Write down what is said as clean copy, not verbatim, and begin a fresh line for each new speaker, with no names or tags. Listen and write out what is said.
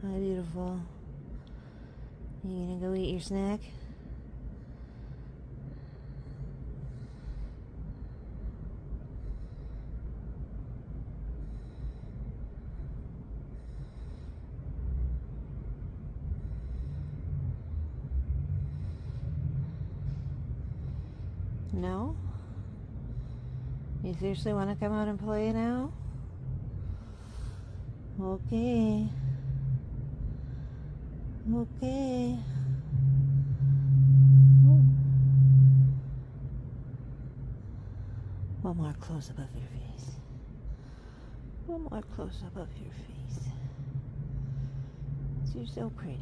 Hi, beautiful. You gonna go eat your snack? No? You seriously want to come out and play now? Okay. Okay. One more close up of your face. One more close up of your face. You're so pretty.